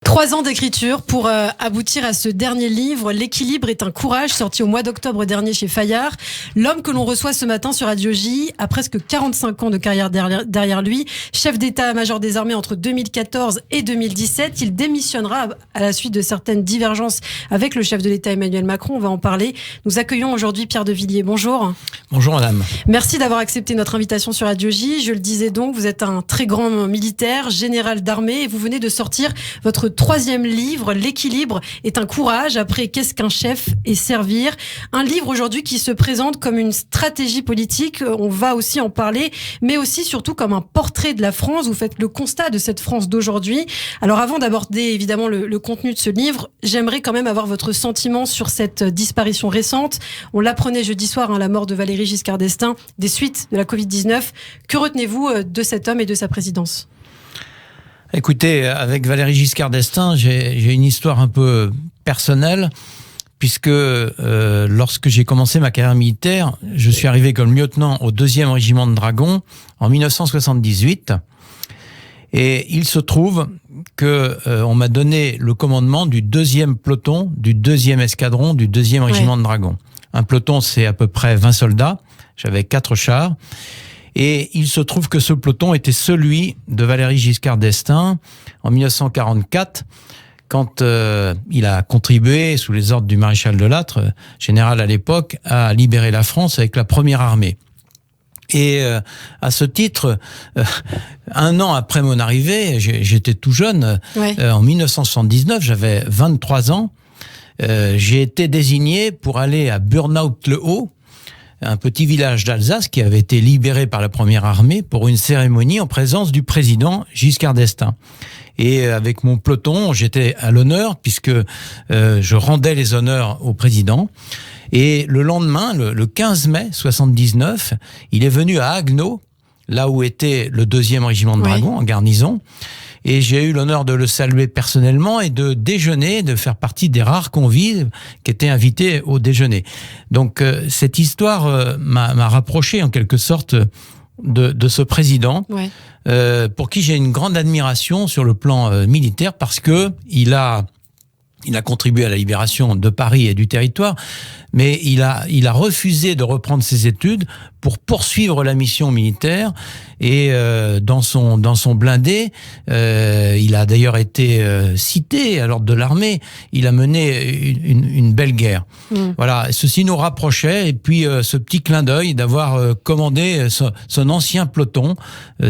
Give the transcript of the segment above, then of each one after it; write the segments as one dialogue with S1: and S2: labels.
S1: 3 ans d'écriture pour aboutir à ce dernier livre. L'équilibre est un courage, sorti au mois d'octobre dernier chez Fayard. L'homme que l'on reçoit ce matin sur Radio J a presque 45 ans de carrière derrière lui. Chef d'état-major des armées entre 2014 et 2017. Il démissionnera à la suite de certaines divergences avec le chef de l'État Emmanuel Macron. On va en parler. Nous accueillons aujourd'hui Pierre de Villiers. Bonjour.
S2: Bonjour madame.
S1: Merci d'avoir accepté notre invitation sur Radio J. Je le disais donc, vous êtes un très grand militaire, général d'armée, et vous venez de sortir votre 3e livre, L'équilibre est un courage, après Qu'est-ce qu'un chef et servir. Un livre aujourd'hui qui se présente comme une stratégie politique, on va aussi en parler, mais aussi surtout comme un portrait de la France. Vous faites le constat de cette France d'aujourd'hui. Alors avant d'aborder évidemment le contenu de ce livre, j'aimerais quand même avoir votre sentiment sur cette disparition récente. On l'apprenait jeudi soir, la mort de Valéry Giscard d'Estaing, des suites de la Covid-19. Que retenez-vous de cet homme et de sa présidence ?
S2: Écoutez, avec Valéry Giscard d'Estaing, j'ai une histoire un peu personnelle, puisque lorsque j'ai commencé ma carrière militaire, je suis arrivé comme lieutenant au 2e régiment de dragons en 1978. Et il se trouve que on m'a donné le commandement du 2e peloton, du 2e escadron, du 2e régiment de dragons. Un peloton, c'est à peu près 20 soldats. J'avais 4 chars. Et il se trouve que ce peloton était celui de Valéry Giscard d'Estaing en 1944, quand il a contribué, sous les ordres du maréchal de Lattre, général à l'époque, à libérer la France avec la première armée. Et à ce titre, 1 an après mon arrivée, j'étais tout jeune, en 1979, j'avais 23 ans, j'ai été désigné pour aller à Burnhaupt-le-Haut, un petit village d'Alsace qui avait été libéré par la première armée pour une cérémonie en présence du président Giscard d'Estaing. Et avec mon peloton, j'étais à l'honneur puisque je rendais les honneurs au président. Et le lendemain, le 15 mai 79, il est venu à Haguenau, là où était le 2e régiment de dragons, en garnison. Et j'ai eu l'honneur de le saluer personnellement et de déjeuner, de faire partie des rares convives qui étaient invités au déjeuner. Donc cette histoire m'a rapproché en quelque sorte de ce président, pour qui j'ai une grande admiration sur le plan militaire, parce que il a contribué à la libération de Paris et du territoire, mais il a refusé de reprendre ses études pour poursuivre la mission militaire. Et dans son blindé, il a d'ailleurs été cité à l'ordre de l'armée. Il a mené une belle guerre. Voilà, ceci nous rapprochait. Et puis ce petit clin d'œil d'avoir commandé son ancien peloton,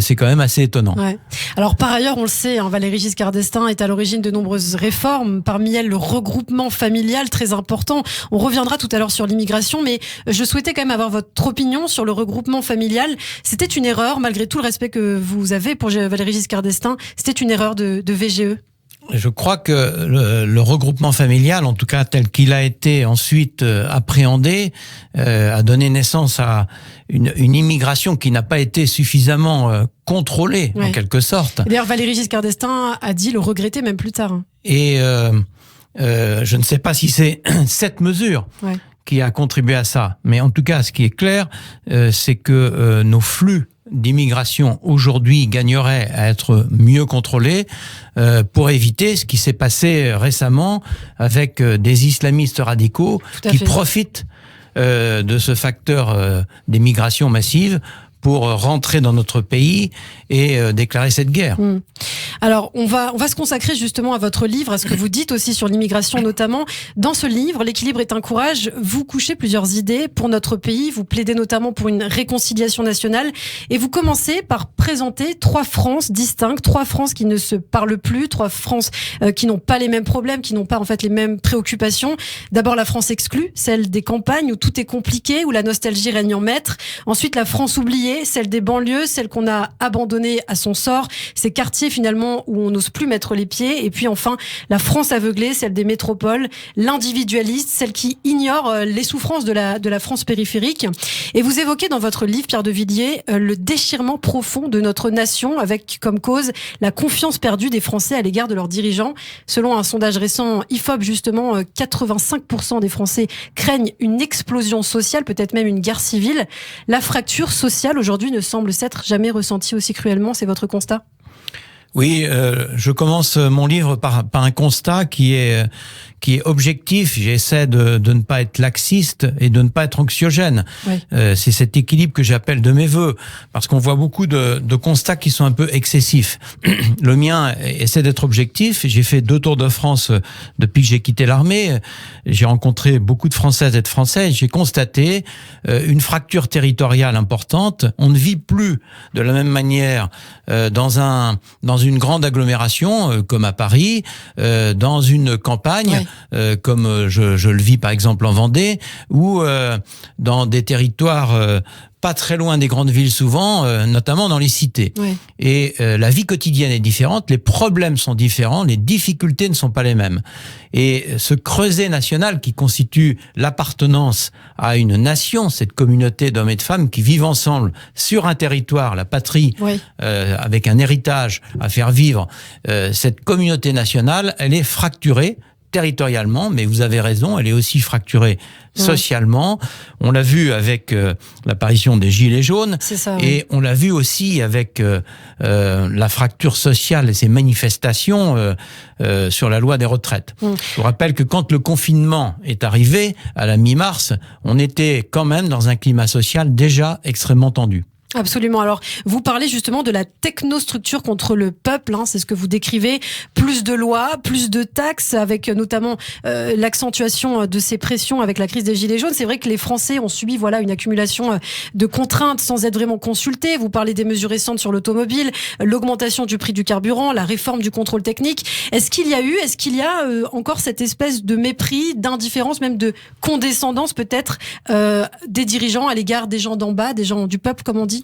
S2: c'est quand même assez étonnant.
S1: Ouais. Alors par ailleurs, on le sait, Valéry Giscard d'Estaing est à l'origine de nombreuses réformes. Parmi elles, le regroupement familial, très important. On reviendra tout à l'heure sur l'immigration, mais je souhaitais quand même avoir votre opinion sur le regroupement familial. C'était une erreur, malgré tout le respect que vous avez pour Valéry Giscard d'Estaing, c'était une erreur de VGE?
S2: Je crois que le regroupement familial, en tout cas tel qu'il a été ensuite appréhendé, a donné naissance à une immigration qui n'a pas été suffisamment contrôlée, en quelque sorte.
S1: Et d'ailleurs, Valéry Giscard d'Estaing a dit le regretter même plus tard.
S2: Et je ne sais pas si c'est cette mesure qui a contribué à ça. Mais en tout cas, ce qui est clair, c'est que nos flux d'immigration aujourd'hui gagneraient à être mieux contrôlés pour éviter ce qui s'est passé récemment avec des islamistes radicaux qui profitent de ce facteur d'immigration massive pour rentrer dans notre pays et déclarer cette guerre.
S1: Alors, on va se consacrer justement à votre livre, à ce que vous dites aussi sur l'immigration notamment. Dans ce livre, L'équilibre est un courage, vous couchez plusieurs idées pour notre pays. Vous plaidez notamment pour une réconciliation nationale. Et vous commencez par présenter 3 France distinctes, 3 France qui ne se parlent plus, 3 France qui n'ont pas les mêmes problèmes, qui n'ont pas en fait les mêmes préoccupations. D'abord, la France exclue, celle des campagnes où tout est compliqué, où la nostalgie règne en maître. Ensuite, la France oubliée, celle des banlieues, celle qu'on a abandonnée à son sort, ces quartiers finalement où on n'ose plus mettre les pieds. Et puis enfin, la France aveuglée, celle des métropoles, l'individualiste, celle qui ignore les souffrances de la France périphérique. Et vous évoquez dans votre livre, Pierre de Villiers, le déchirement profond de notre nation, avec comme cause la confiance perdue des Français à l'égard de leurs dirigeants. Selon un sondage récent IFOP, justement, 85% des Français craignent une explosion sociale, peut-être même une guerre civile. La fracture sociale aujourd'hui ne semble s'être jamais ressentie aussi cruellement, c'est votre constat ?
S2: Oui, je commence mon livre par un constat qui est objectif. J'essaie de ne pas être laxiste et de ne pas être anxiogène. Oui. C'est cet équilibre que j'appelle de mes vœux, parce qu'on voit beaucoup de constats qui sont un peu excessifs. Le mien essaie d'être objectif. J'ai fait 2 tours de France depuis que j'ai quitté l'armée. J'ai rencontré beaucoup de Françaises et de Français. J'ai constaté une fracture territoriale importante. On ne vit plus de la même manière dans une grande agglomération comme à Paris, dans une campagne comme je le vis par exemple en Vendée, ou dans des territoires pas très loin des grandes villes souvent, notamment dans les cités. Oui. Et la vie quotidienne est différente, les problèmes sont différents, les difficultés ne sont pas les mêmes. Et ce creuset national qui constitue l'appartenance à une nation, cette communauté d'hommes et de femmes qui vivent ensemble sur un territoire, la patrie, avec un héritage à faire vivre, cette communauté nationale, elle est fracturée territorialement, mais vous avez raison, elle est aussi fracturée socialement. On l'a vu avec l'apparition des Gilets jaunes, et on l'a vu aussi avec la fracture sociale et ses manifestations sur la loi des retraites. Je vous rappelle que quand le confinement est arrivé, à la mi-mars, on était quand même dans un climat social déjà extrêmement tendu.
S1: Absolument. Alors, vous parlez justement de la technostructure contre le peuple, c'est ce que vous décrivez. Plus de lois, plus de taxes, avec notamment l'accentuation de ces pressions avec la crise des Gilets jaunes. C'est vrai que les Français ont subi une accumulation de contraintes sans être vraiment consultés. Vous parlez des mesures récentes sur l'automobile, l'augmentation du prix du carburant, la réforme du contrôle technique. Est-ce qu'il y a encore cette espèce de mépris, d'indifférence, même de condescendance peut-être des dirigeants à l'égard des gens d'en bas, des gens du peuple, comme on dit ?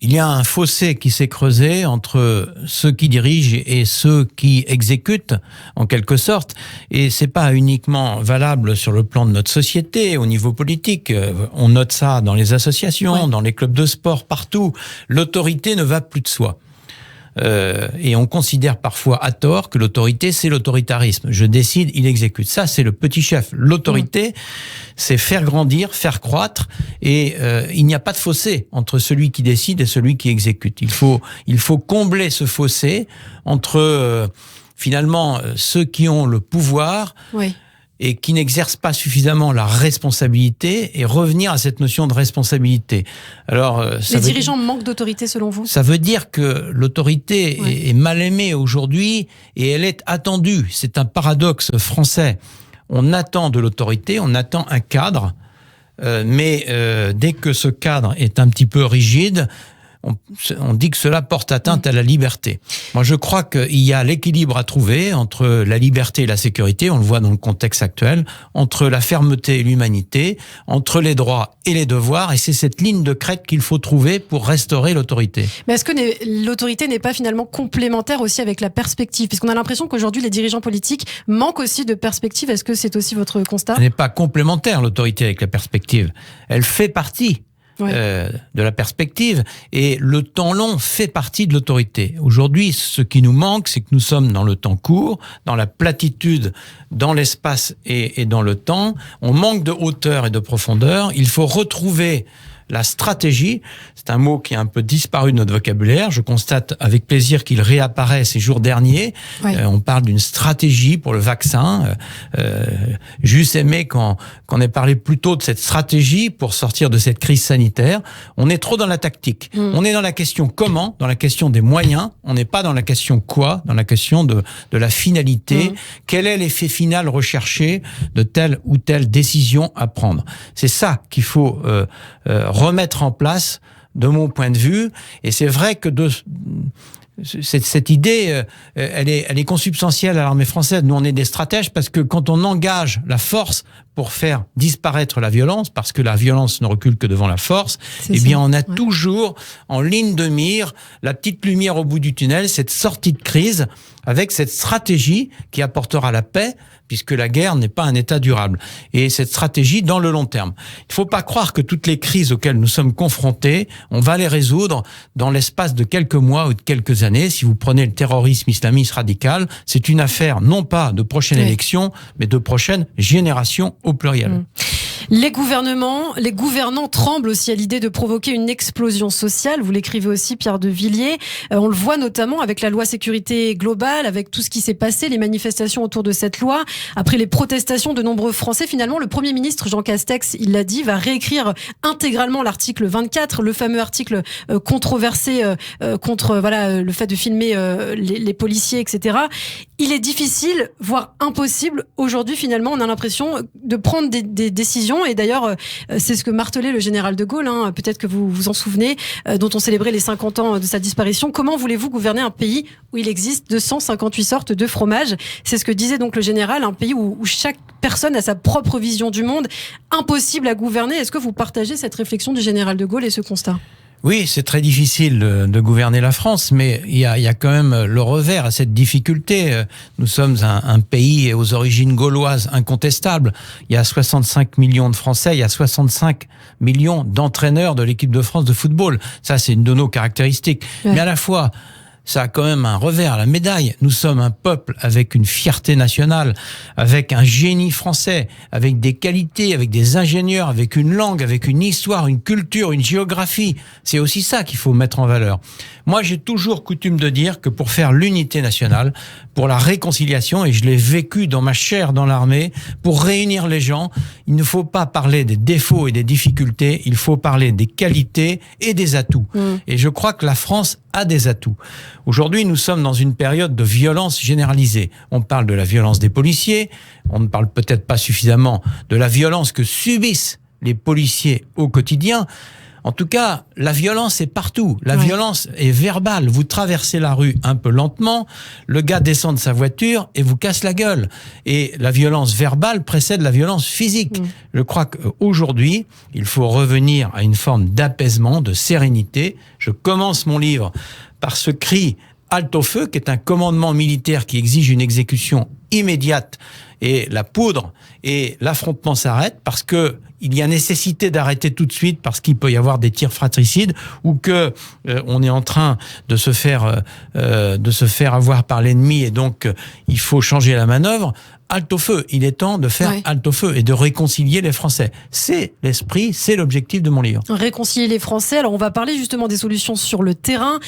S2: Il y a un fossé qui s'est creusé entre ceux qui dirigent et ceux qui exécutent, en quelque sorte. Et c'est pas uniquement valable sur le plan de notre société, au niveau politique. On note ça dans les associations, dans les clubs de sport, partout. L'autorité ne va plus de soi. Et on considère parfois à tort que l'autorité, c'est l'autoritarisme. Je décide, il exécute. Ça, c'est le petit chef. L'autorité, c'est faire grandir, faire croître, et il n'y a pas de fossé entre celui qui décide et celui qui exécute. Il faut combler ce fossé entre finalement ceux qui ont le pouvoir et qui n'exercent pas suffisamment la responsabilité, et revenir à cette notion de responsabilité. Alors,
S1: les dirigeants manquent d'autorité selon vous ?
S2: Ça veut dire que l'autorité est mal aimée aujourd'hui, et elle est attendue. C'est un paradoxe français. On attend de l'autorité, on attend un cadre, mais dès que ce cadre est un petit peu rigide, on dit que cela porte atteinte à la liberté. Moi, je crois qu'il y a l'équilibre à trouver entre la liberté et la sécurité, on le voit dans le contexte actuel, entre la fermeté et l'humanité, entre les droits et les devoirs, et c'est cette ligne de crête qu'il faut trouver pour restaurer l'autorité.
S1: Mais est-ce que l'autorité n'est pas finalement complémentaire aussi avec la perspective ? Puisqu'on a l'impression qu'aujourd'hui, les dirigeants politiques manquent aussi de perspective. Est-ce que c'est aussi votre constat ?
S2: Elle n'est pas complémentaire, l'autorité, avec la perspective. Elle fait partie de la perspective, et le temps long fait partie de l'autorité. Aujourd'hui, ce qui nous manque, c'est que nous sommes dans le temps court, dans la platitude, dans l'espace et dans le temps. On manque de hauteur et de profondeur. Il faut retrouver la stratégie. C'est un mot qui a un peu disparu de notre vocabulaire. Je constate avec plaisir qu'il réapparaît ces jours derniers. On parle d'une stratégie pour le vaccin. J'eusse aimé qu'on ait parlé plutôt de cette stratégie pour sortir de cette crise sanitaire. On est trop dans la tactique. On est dans la question comment, dans la question des moyens. On n'est pas dans la question quoi, dans la question de la finalité. Quel est l'effet final recherché de telle ou telle décision à prendre? C'est ça qu'il faut remettre en place, de mon point de vue. Et c'est vrai que cette idée, elle est consubstantielle à l'armée française. Nous, on est des stratèges, parce que quand on engage la force pour faire disparaître la violence, parce que la violence ne recule que devant la force, on a toujours en ligne de mire la petite lumière au bout du tunnel, cette sortie de crise, avec cette stratégie qui apportera la paix, puisque la guerre n'est pas un état durable. Et cette stratégie dans le long terme. Il ne faut pas croire que toutes les crises auxquelles nous sommes confrontés, on va les résoudre dans l'espace de quelques mois ou de quelques années. Si vous prenez le terrorisme islamiste radical, c'est une affaire non pas de prochaine élection, mais de prochaine génération au pluriel.
S1: Les gouvernants tremblent aussi à l'idée de provoquer une explosion sociale. Vous l'écrivez aussi, Pierre de Villiers. On le voit notamment avec la loi sécurité globale, avec tout ce qui s'est passé, les manifestations autour de cette loi. Après les protestations de nombreux Français, finalement, le Premier ministre Jean Castex, il l'a dit, va réécrire intégralement l'article 24, le fameux article controversé contre le fait de filmer les policiers, etc. Il est difficile, voire impossible, aujourd'hui, finalement, on a l'impression de prendre des décisions. Et d'ailleurs, c'est ce que martelait le général de Gaulle, peut-être que vous vous en souvenez, dont on célébrait les 50 ans de sa disparition. Comment voulez-vous gouverner un pays où il existe 258 sortes de fromages? C'est ce que disait donc le général, un pays où chaque personne a sa propre vision du monde, impossible à gouverner. Est-ce que vous partagez cette réflexion du général de Gaulle et ce constat?
S2: Oui, c'est très difficile de gouverner la France, mais il y a quand même le revers à cette difficulté. Nous sommes un pays aux origines gauloises incontestables. Il y a 65 millions de Français, il y a 65 millions d'entraîneurs de l'équipe de France de football. Ça, c'est une de nos caractéristiques. Ouais. Mais à la fois, ça a quand même un revers à la médaille. Nous sommes un peuple avec une fierté nationale, avec un génie français, avec des qualités, avec des ingénieurs, avec une langue, avec une histoire, une culture, une géographie. C'est aussi ça qu'il faut mettre en valeur. Moi, j'ai toujours coutume de dire que pour faire l'unité nationale, pour la réconciliation, et je l'ai vécu dans ma chair dans l'armée, pour réunir les gens, il ne faut pas parler des défauts et des difficultés, il faut parler des qualités et des atouts. Et je crois que la France a des atouts. Aujourd'hui, nous sommes dans une période de violence généralisée. On parle de la violence des policiers, on ne parle peut-être pas suffisamment de la violence que subissent les policiers au quotidien. En tout cas, la violence est partout. La violence est verbale. Vous traversez la rue un peu lentement, le gars descend de sa voiture et vous casse la gueule. Et la violence verbale précède la violence physique. Je crois qu'aujourd'hui, il faut revenir à une forme d'apaisement, de sérénité. Je commence mon livre par ce cri « Halte au feu » qui est un commandement militaire qui exige une exécution immédiate. Et la poudre et l'affrontement s'arrêtent parce que il y a nécessité d'arrêter tout de suite parce qu'il peut y avoir des tirs fratricides ou que on est en train de se faire avoir par l'ennemi et donc il faut changer la manœuvre. Halte au feu. Il est temps de faire halte au feu et de réconcilier les Français. C'est l'esprit, c'est l'objectif de mon livre.
S1: Réconcilier les Français. Alors on va parler justement des solutions sur le terrain.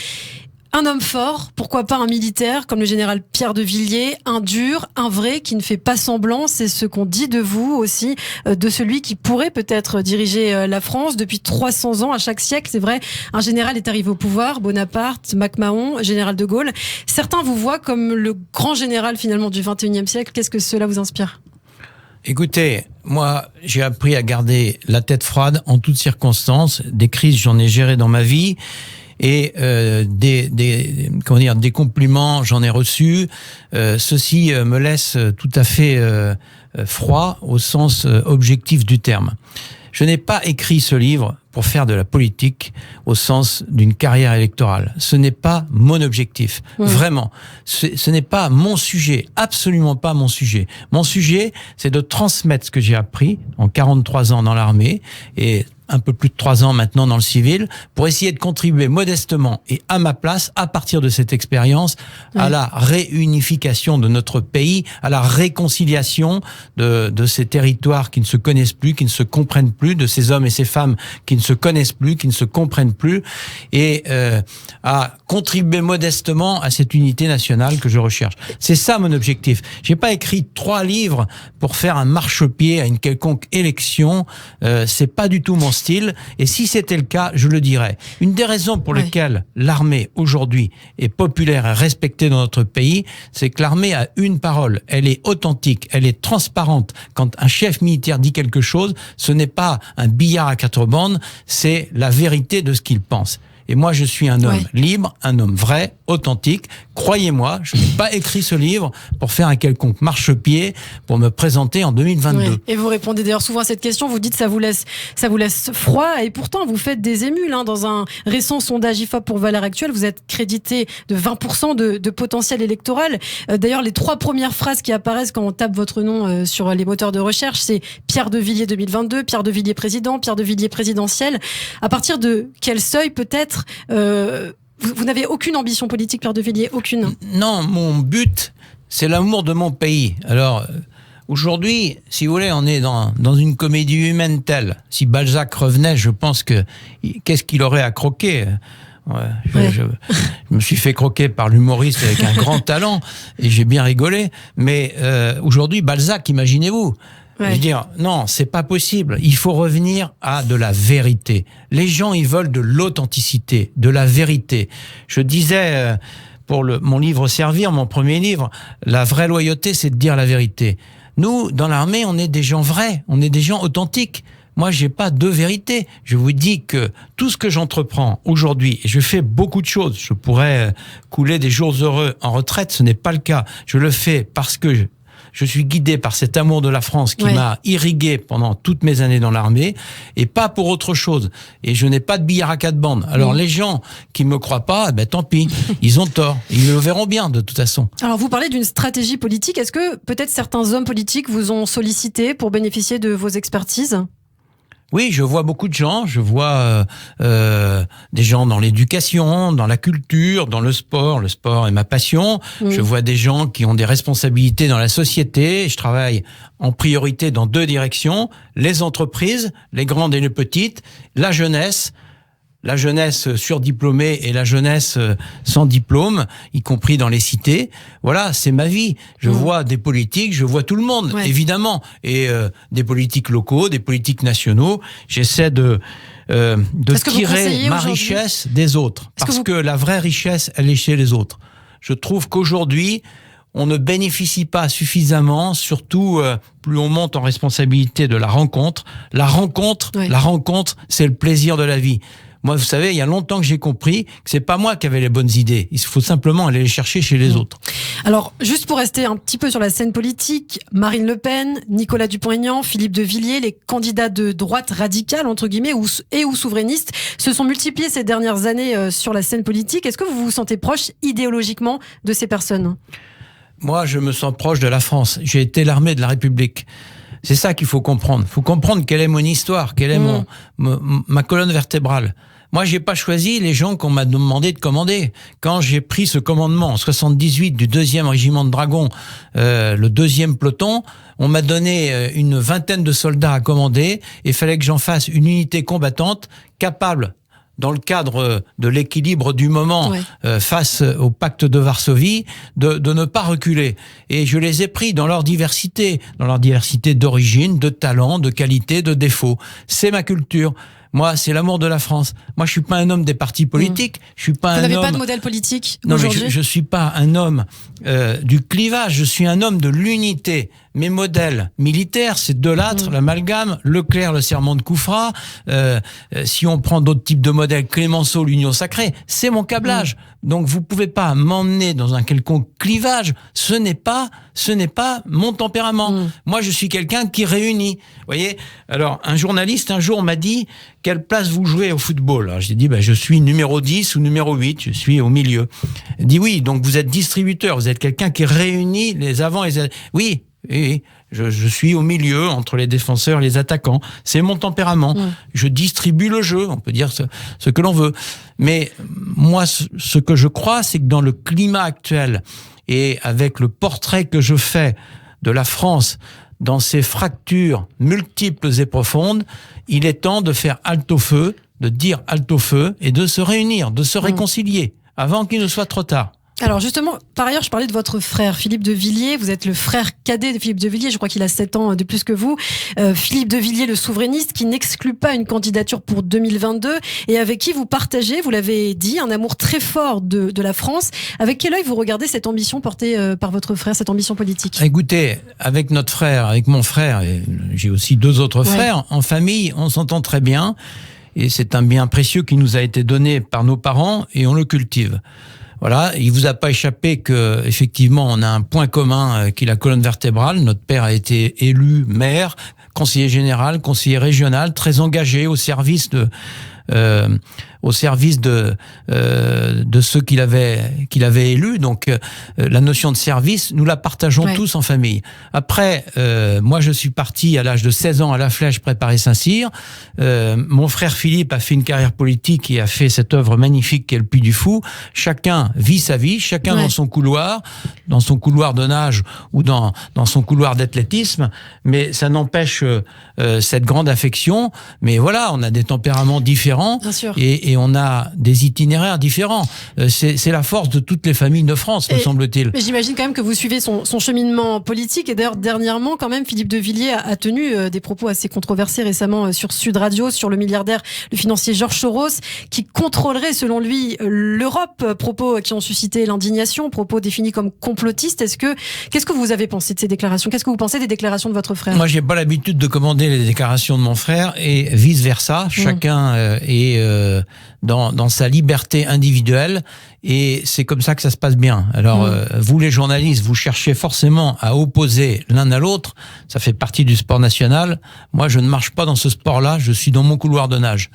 S1: Un homme fort, pourquoi pas un militaire comme le général Pierre de Villiers, un dur, un vrai qui ne fait pas semblant, c'est ce qu'on dit de vous aussi, de celui qui pourrait peut-être diriger la France depuis 300 ans à chaque siècle. C'est vrai, un général est arrivé au pouvoir, Bonaparte, MacMahon, général de Gaulle. Certains vous voient comme le grand général finalement du 21e siècle. Qu'est-ce que cela vous inspire ?
S2: Écoutez, moi, j'ai appris à garder la tête froide en toutes circonstances. Des crises, j'en ai géré dans ma vie. Et des compliments, j'en ai reçu. Ceci me laisse tout à fait froid au sens objectif du terme. Je n'ai pas écrit ce livre pour faire de la politique au sens d'une carrière électorale. Ce n'est pas mon objectif. Vraiment. Ce n'est pas mon sujet. Absolument pas mon sujet. Mon sujet, c'est de transmettre ce que j'ai appris en 43 ans dans l'armée et un peu plus de 3 ans maintenant dans le civil, pour essayer de contribuer modestement et à ma place, à partir de cette expérience, à la réunification de notre pays, à la réconciliation de ces territoires qui ne se connaissent plus, qui ne se comprennent plus, de ces hommes et ces femmes qui ne se connaissent plus, qui ne se comprennent plus, et à contribuer modestement à cette unité nationale que je recherche. C'est ça mon objectif. J'ai pas écrit 3 livres pour faire un marchepied à une quelconque élection. C'est pas du tout mon style, et si c'était le cas, je le dirais. Une des raisons pour lesquelles l'armée aujourd'hui est populaire et respectée dans notre pays, c'est que l'armée a une parole. Elle est authentique, elle est transparente. Quand un chef militaire dit quelque chose, ce n'est pas un billard à 4 bandes, c'est la vérité de ce qu'il pense. Et moi, je suis un homme libre, un homme vrai, authentique. Croyez-moi, je n'ai pas écrit ce livre pour faire un quelconque marchepied pour me présenter en 2022.
S1: Oui. Et vous répondez d'ailleurs souvent à cette question, vous dites ça vous laisse froid, et pourtant vous faites des émules. Dans un récent sondage IFOP pour Valeurs Actuelles, vous êtes crédité de 20% de potentiel électoral. D'ailleurs, les 3 premières phrases qui apparaissent quand on tape votre nom sur les moteurs de recherche, c'est Pierre de Villiers 2022, Pierre de Villiers président, Pierre de Villiers présidentiel. À partir de quel seuil peut-être vous n'avez aucune ambition politique, Pierre de Villiers, aucune?
S2: Non, mon but, c'est l'amour de mon pays. Alors, Aujourd'hui, si vous voulez, on est dans une comédie humaine telle. Si Balzac revenait, je pense que qu'est-ce qu'il aurait à croquer? Je me suis fait croquer par l'humoriste avec un grand talent et j'ai bien rigolé. Mais aujourd'hui, Balzac, imaginez-vous. Je veux dire, non, c'est pas possible. Il faut revenir à de la vérité. Les gens, ils veulent de l'authenticité, de la vérité. Je disais pour mon livre Servir, mon premier livre, la vraie loyauté, c'est de dire la vérité. Nous, dans l'armée, on est des gens vrais, on est des gens authentiques. Moi, j'ai pas de vérité. Je vous dis que tout ce que j'entreprends aujourd'hui, et je fais beaucoup de choses, je pourrais couler des jours heureux en retraite, ce n'est pas le cas. Je le fais parce que je suis guidé par cet amour de la France qui m'a irrigué pendant toutes mes années dans l'armée et pas pour autre chose. Et je n'ai pas de billard à 4 bandes. Alors les gens qui me croient pas, tant pis, ils ont tort. Ils le verront bien de toute façon. Alors
S1: vous parlez d'une stratégie politique. Est-ce que peut-être certains hommes politiques vous ont sollicité pour bénéficier de vos expertises ?
S2: Oui, je vois beaucoup de gens. Je vois des gens dans l'éducation, dans la culture, dans le sport. Le sport est ma passion. Je vois des gens qui ont des responsabilités dans la société. Je travaille en priorité dans 2 directions. Les entreprises, les grandes et les petites, la jeunesse surdiplômée et la jeunesse sans diplôme, y compris dans les cités. Voilà, c'est ma vie. Je vois des politiques, je vois tout le monde, évidemment. Et des politiques locaux, des politiques nationaux. J'essaie de tirer ma richesse des autres. Parce que la vraie richesse, elle est chez les autres. Je trouve qu'aujourd'hui, on ne bénéficie pas suffisamment, surtout plus on monte en responsabilité de la rencontre. La rencontre, c'est le plaisir de la vie. Moi, vous savez, il y a longtemps que j'ai compris que c'est pas moi qui avais les bonnes idées. Il faut simplement aller les chercher chez les autres.
S1: Alors, juste pour rester un petit peu sur la scène politique, Marine Le Pen, Nicolas Dupont-Aignan, Philippe de Villiers, les candidats de droite radicale, entre guillemets, ou souverainistes, se sont multipliés ces dernières années sur la scène politique. Est-ce que vous vous sentez proche idéologiquement de ces personnes ?
S2: Moi, je me sens proche de la France. J'ai été l'armée de la République. C'est ça qu'il faut comprendre. Il faut comprendre quelle est mon histoire, quelle est ma colonne vertébrale. Moi, j'ai pas choisi les gens qu'on m'a demandé de commander. Quand j'ai pris ce commandement en 78 du 2e régiment de dragons, le 2e peloton, on m'a donné une vingtaine de soldats à commander et il fallait que j'en fasse une unité combattante capable, dans le cadre de l'équilibre du moment face au pacte de Varsovie, de ne pas reculer. Et je les ai pris dans leur diversité d'origine, de talent, de qualité, de défaut. C'est ma culture. Moi, c'est l'amour de la France. Moi, je suis pas un homme des partis politiques. Je suis pas
S1: Vous n'avez pas de modèle politique
S2: aujourd'hui ? Non, mais je suis pas un homme du clivage. Je suis un homme de l'unité. Mes modèles militaires, c'est Delattre, l'amalgame, Leclerc, le serment de Coufra. Si on prend d'autres types de modèles, Clémenceau, l'union sacrée, c'est mon câblage. Donc, vous pouvez pas m'emmener dans un quelconque clivage. Ce n'est pas mon tempérament. Moi, je suis quelqu'un qui réunit. Vous voyez ? Alors, un journaliste, un jour, m'a dit, quelle place vous jouez au football ? Alors, j'ai dit, je suis numéro 10 ou numéro 8, je suis au milieu. Il dit, oui, donc vous êtes distributeur, vous êtes quelqu'un qui réunit les avants et les... Oui, je suis au milieu entre les défenseurs et les attaquants. C'est mon tempérament. Je distribue le jeu, on peut dire ce que l'on veut. Mais moi, ce que je crois, c'est que dans le climat actuel et avec le portrait que je fais de la France dans ses fractures multiples et profondes, il est temps de faire halte au feu, de dire halte au feu et de se réunir, de se réconcilier avant qu'il ne soit trop tard.
S1: Alors justement, par ailleurs, je parlais de votre frère, Philippe de Villiers. Vous êtes le frère cadet de Philippe de Villiers. Je crois qu'il a 7 ans de plus que vous. Philippe de Villiers, le souverainiste, qui n'exclut pas une candidature pour 2022 et avec qui vous partagez, vous l'avez dit, un amour très fort de la France. Avec quel œil vous regardez cette ambition portée par votre frère, cette ambition politique ?
S2: Écoutez, avec notre frère, avec mon frère, et j'ai aussi 2 autres frères, en famille, on s'entend très bien. Et c'est un bien précieux qui nous a été donné par nos parents et on le cultive. Voilà, il vous a pas échappé que effectivement on a un point commun qui est la colonne vertébrale. Notre père a été élu maire, conseiller général, conseiller régional, très engagé au service de au service de ceux qu'il avait élus. Donc la notion de service, nous la partageons tous en famille. Après, moi je suis parti à l'âge de 16 ans à La Flèche préparer Saint-Cyr. Mon frère Philippe a fait une carrière politique et a fait cette œuvre magnifique qu'est le Puy du Fou. Chacun vit sa vie, chacun dans son couloir de nage ou dans son couloir d'athlétisme, mais ça n'empêche cette grande affection. Mais voilà, on a des tempéraments différents et on a des itinéraires différents. C'est la force de toutes les familles de France, me semble-t-il.
S1: Mais j'imagine quand même que vous suivez son cheminement politique. Et d'ailleurs, dernièrement, quand même, Philippe de Villiers a tenu des propos assez controversés récemment sur Sud Radio, sur le milliardaire, le financier Georges Soros, qui contrôlerait, selon lui, l'Europe. Propos qui ont suscité l'indignation, propos définis comme complotistes. Qu'est-ce que vous avez pensé de ces déclarations? Qu'est-ce que vous pensez des déclarations de votre frère?
S2: Moi, j'ai pas l'habitude de commander les déclarations de mon frère et vice-versa. Chacun est dans sa liberté individuelle et c'est comme ça que ça se passe bien. Alors, vous les journalistes, vous cherchez forcément à opposer l'un à l'autre. Ça fait partie du sport national. Moi, je ne marche pas dans ce sport-là. Je suis dans mon couloir de nage.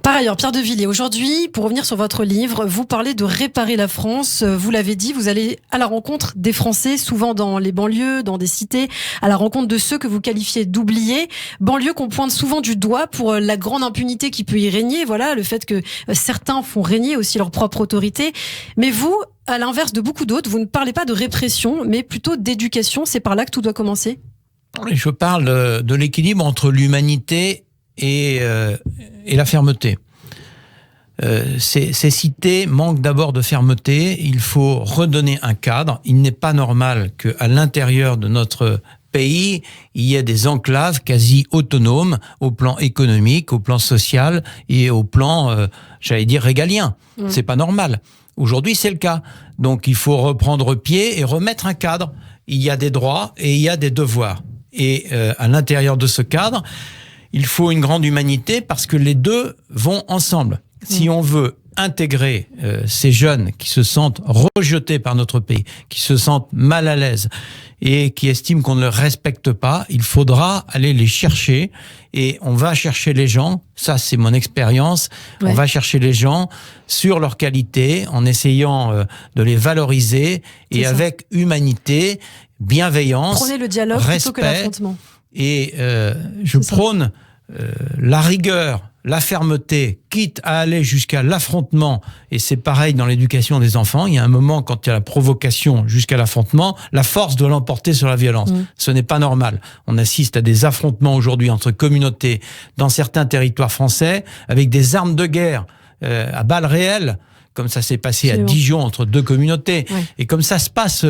S1: Par ailleurs, Pierre de Villiers, aujourd'hui, pour revenir sur votre livre, vous parlez de réparer la France. Vous l'avez dit, vous allez à la rencontre des Français, souvent dans les banlieues, dans des cités, à la rencontre de ceux que vous qualifiez d'oubliés. Banlieues qu'on pointe souvent du doigt pour la grande impunité qui peut y régner. Voilà, le fait que certains font régner aussi leur propre autorité. Mais vous, à l'inverse de beaucoup d'autres, vous ne parlez pas de répression, mais plutôt d'éducation. C'est par là que tout doit commencer?
S2: Je parle de l'équilibre entre l'humanité et la fermeté. Ces cités manquent d'abord de fermeté. Il faut redonner un cadre. Il n'est pas normal qu'à l'intérieur de notre pays, il y ait des enclaves quasi autonomes au plan économique, au plan social et au plan, j'allais dire, régalien. C'est pas normal. Aujourd'hui, c'est le cas. Donc, il faut reprendre pied et remettre un cadre. Il y a des droits et il y a des devoirs. Et à l'intérieur de ce cadre, il faut une grande humanité parce que les deux vont ensemble. Si on veut intégrer ces jeunes qui se sentent rejetés par notre pays, qui se sentent mal à l'aise et qui estiment qu'on ne les respecte pas, il faudra aller les chercher et on va chercher les gens, ça c'est mon expérience, on va chercher les gens sur leurs qualités en essayant de les valoriser et avec humanité, bienveillance,
S1: prenez le dialogue plutôt que l'affrontement.
S2: Et je prône la rigueur, la fermeté, quitte à aller jusqu'à l'affrontement. Et c'est pareil dans l'éducation des enfants. Il y a un moment, quand il y a la provocation jusqu'à l'affrontement, la force doit l'emporter sur la violence. Ce n'est pas normal. On assiste à des affrontements aujourd'hui entre communautés dans certains territoires français avec des armes de guerre à balles réelles, comme ça s'est passé à Dijon entre deux communautés. Et comme ça se passe...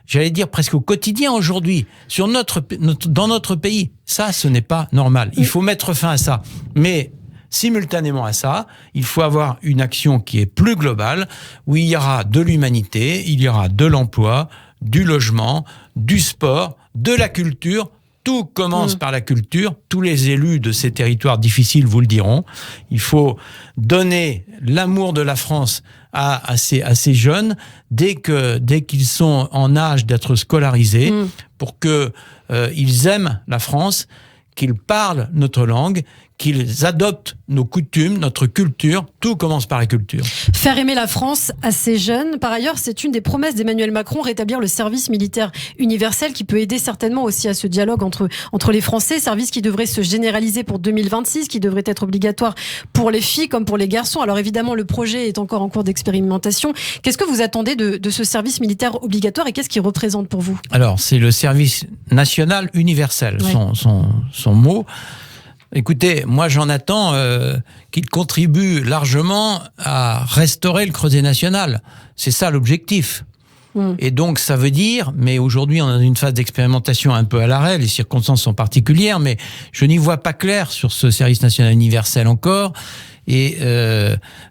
S2: j'allais dire presque au quotidien aujourd'hui, dans notre pays. Ça, ce n'est pas normal. Il faut mettre fin à ça. Mais simultanément à ça, il faut avoir une action qui est plus globale, où il y aura de l'humanité, il y aura de l'emploi, du logement, du sport, de la culture. Tout commence par la culture. Tous les élus de ces territoires difficiles vous le diront. Il faut donner l'amour de la France à ces jeunes dès qu'ils sont en âge d'être scolarisés pour que ils aiment la France, qu'ils parlent notre langue, qu'ils adoptent nos coutumes, notre culture. Tout commence par la culture.
S1: Faire aimer la France à ces jeunes. Par ailleurs, c'est une des promesses d'Emmanuel Macron, rétablir le service militaire universel, qui peut aider certainement aussi à ce dialogue entre les Français. Service qui devrait se généraliser pour 2026, qui devrait être obligatoire pour les filles comme pour les garçons. Alors évidemment, le projet est encore en cours d'expérimentation. Qu'est-ce que vous attendez de ce service militaire obligatoire et qu'est-ce qu'il représente pour vous? Alors,
S2: c'est le service national universel, son mot. Écoutez, moi j'en attends qu'il contribue largement à restaurer le creuset national. C'est ça l'objectif. Et donc ça veut dire, mais aujourd'hui on est dans une phase d'expérimentation un peu à l'arrêt, les circonstances sont particulières, mais je n'y vois pas clair sur ce service national universel encore. Et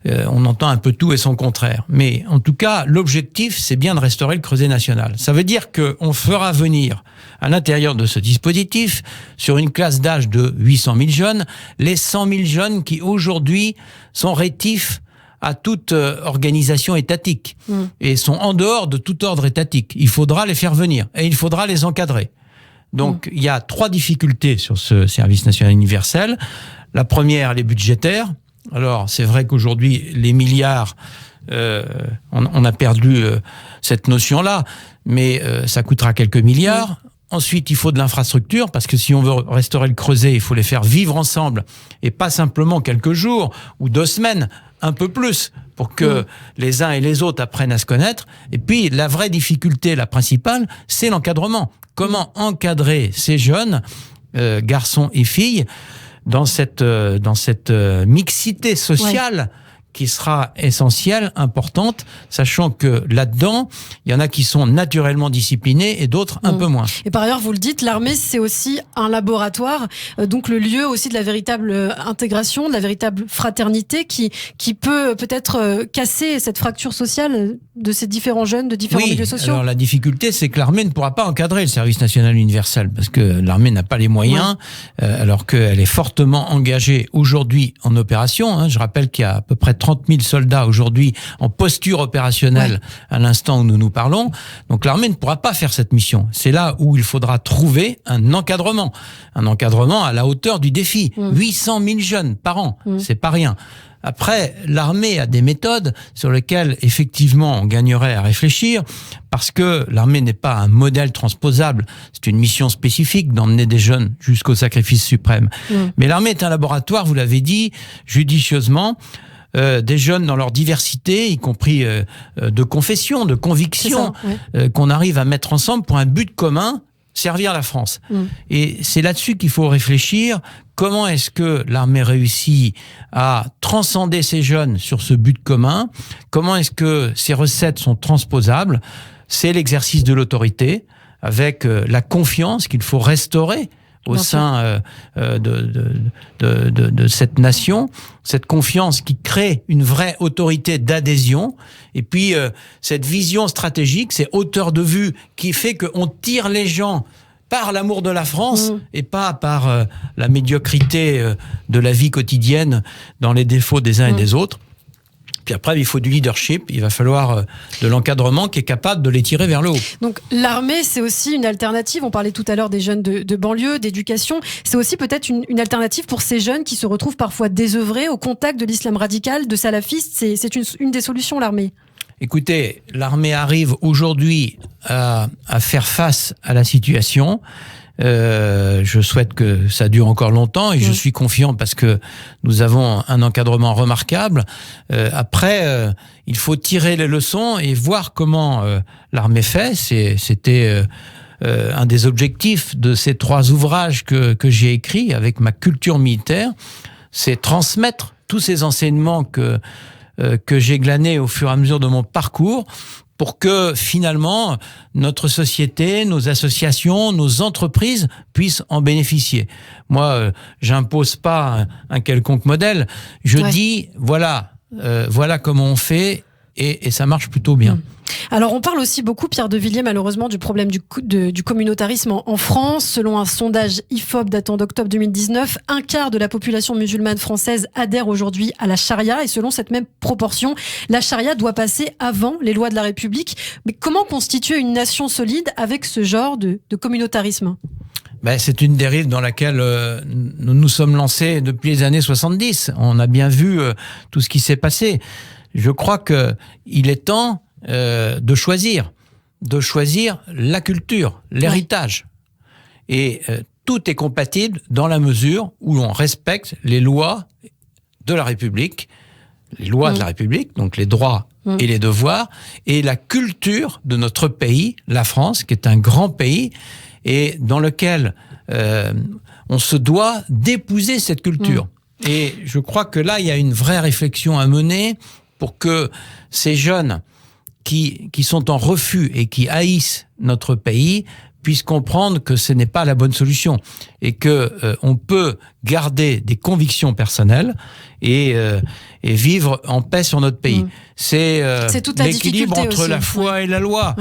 S2: on entend un peu tout et son contraire. Mais en tout cas, l'objectif, c'est bien de restaurer le creuset national. Ça veut dire qu'on fera venir à l'intérieur de ce dispositif, sur une classe d'âge de 800 000 jeunes, les 100 000 jeunes qui aujourd'hui sont rétifs à toute organisation étatique et sont en dehors de tout ordre étatique. Il faudra les faire venir et il faudra les encadrer. Donc, il y a 3 difficultés sur ce service national universel. La première, elle est budgétaire. Alors, c'est vrai qu'aujourd'hui, les milliards, on a perdu cette notion-là, mais ça coûtera quelques milliards. Ensuite, il faut de l'infrastructure, parce que si on veut restaurer le Creuset, il faut les faire vivre ensemble, et pas simplement quelques jours ou 2 semaines, un peu plus, pour que les uns et les autres apprennent à se connaître. Et puis, la vraie difficulté, la principale, c'est l'encadrement. Comment encadrer ces jeunes, garçons et filles, dans cette mixité sociale qui sera essentielle, importante, sachant que là-dedans, il y en a qui sont naturellement disciplinés et d'autres un peu moins.
S1: Et par ailleurs, vous le dites, l'armée, c'est aussi un laboratoire, donc le lieu aussi de la véritable intégration, de la véritable fraternité qui peut-être casser cette fracture sociale de ces différents jeunes, de différents milieux sociaux.
S2: Alors la difficulté, c'est que l'armée ne pourra pas encadrer le service national universel, parce que l'armée n'a pas les moyens, alors qu'elle est fortement engagée aujourd'hui en opération. Je rappelle qu'il y a à peu près 30 000 soldats aujourd'hui en posture opérationnelle à l'instant où nous nous parlons. Donc l'armée ne pourra pas faire cette mission. C'est là où il faudra trouver un encadrement à la hauteur du défi. 800 000 jeunes par an, c'est pas rien. Après, l'armée a des méthodes sur lesquelles, effectivement, on gagnerait à réfléchir, parce que l'armée n'est pas un modèle transposable. C'est une mission spécifique d'emmener des jeunes jusqu'au sacrifice suprême. Mais l'armée est un laboratoire, vous l'avez dit, judicieusement, des jeunes dans leur diversité, y compris de confession, de conviction, qu'on arrive à mettre ensemble pour un but commun, servir la France. Et c'est là-dessus qu'il faut réfléchir. Comment est-ce que l'armée réussit à transcender ces jeunes sur ce but commun? Comment est-ce que ces recettes sont transposables? C'est l'exercice de l'autorité, avec la confiance qu'il faut restaurer au sein de cette nation, cette confiance qui crée une vraie autorité d'adhésion, et puis cette vision stratégique, ces hauteurs de vue qui fait qu'on tire les gens par l'amour de la France et pas par la médiocrité de la vie quotidienne dans les défauts des uns et des autres. Puis après, il faut du leadership, il va falloir de l'encadrement qui est capable de les tirer vers le haut.
S1: Donc l'armée, c'est aussi une alternative. On parlait tout à l'heure des jeunes de banlieue, d'éducation. C'est aussi peut-être une alternative pour ces jeunes qui se retrouvent parfois désœuvrés au contact de l'islam radical, de salafistes. C'est une des solutions, l'armée.
S2: Écoutez, l'armée arrive aujourd'hui à faire face à la situation. Je souhaite que ça dure encore longtemps et je suis confiant parce que nous avons un encadrement remarquable. Après, il faut tirer les leçons et voir comment l'armée fait. C'était un des objectifs de ces 3 ouvrages que j'ai écrits avec ma culture militaire, c'est transmettre tous ces enseignements que j'ai glanés au fur et à mesure de mon parcours, pour que finalement notre société, nos associations, nos entreprises puissent en bénéficier. Moi, j'impose pas un quelconque modèle. Je dis voilà comment on fait et ça marche plutôt bien.
S1: Alors on parle aussi beaucoup, Pierre de Villiers, malheureusement, du problème du communautarisme en France. Selon un sondage IFOP datant d'octobre 2019, 1/4 de la population musulmane française adhère aujourd'hui à la charia, et selon cette même proportion, la charia doit passer avant les lois de la République. Mais comment constituer une nation solide avec ce genre de communautarisme ?
S2: C'est une dérive dans laquelle nous nous sommes lancés depuis les années 70. On a bien vu tout ce qui s'est passé. Je crois qu'il est temps de choisir la culture, l'héritage. Et tout est compatible dans la mesure où on respecte les lois de la République, donc les droits et les devoirs, et la culture de notre pays, la France, qui est un grand pays, et dans lequel on se doit d'épouser cette culture. Et je crois que là, il y a une vraie réflexion à mener pour que ces jeunes qui sont en refus et qui haïssent notre pays puissent comprendre que ce n'est pas la bonne solution et que on peut garder des convictions personnelles et vivre en paix sur notre pays. C'est l'équilibre entre aussi la foi et la loi